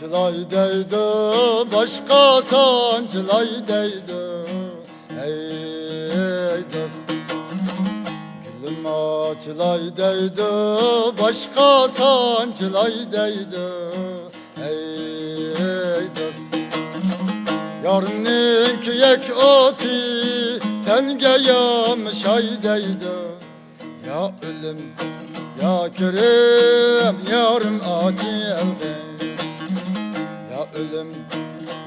Acılay değdi, başka sancılay değdi. Ey dost, gülüm acılay değdi, başka sancılay değdi. Ey dost, yarının kiyek oti, tenge yamış ay değdi. Ya ölüm, ya körüm, yarım acı ya ölüm,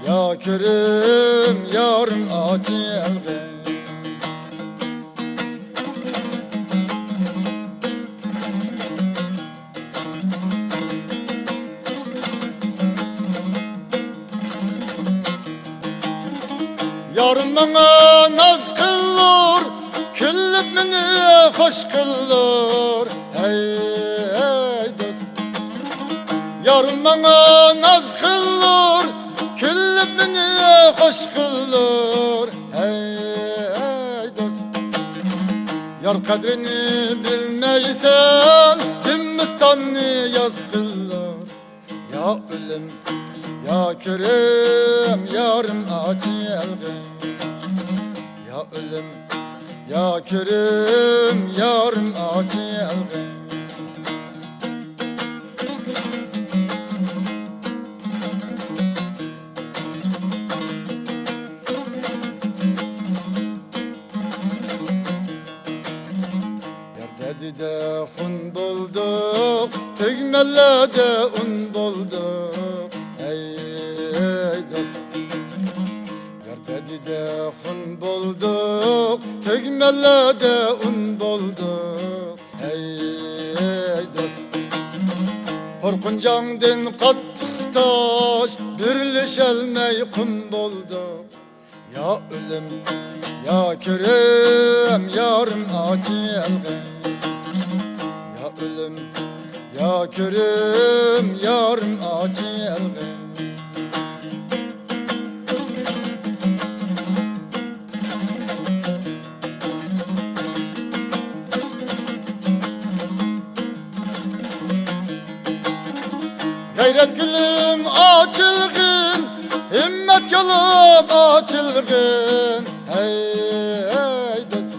ya körüm, yarım acı elgin. Yarım bana naz kılır, küllüp beni hoş kılır. Ey dost, yarım bana naz kılır, küllüp beni hoş kılır. Ey dost, yar kadrini bilmeysen, zimmistanını yaz kılır. Ya ölüm, ya körüm, yarım acı elgin. Ya ölüm, ya körüm, yarım acı elgin. Dedi de hun bulduk, tegmelle de un bulduk. Ey dost, yar dedi de hun bulduk, tegmelle de un bulduk. Ey dost, korkuncandın kattık taş, birleşelmey kum bulduk. Ya ölüm, ya körüm, yarım acı elgin. Ya ölüm, ya körüm, yarım acı elgin. Gayret gülüm açılgın, himmet yolum açılgın. Ey dost,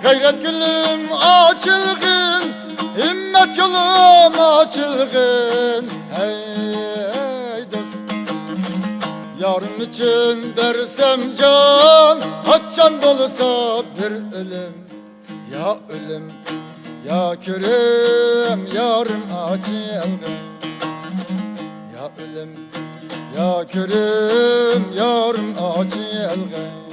gayret gülüm açılgın, himmet yolum açılgın. Ey dost, yarım için versem can, haçcan dolsa bir ölüm. Ya ölüm, ya körüm, yarım acı elgin. Ya ölüm, ya körüm, yarım acı elgin.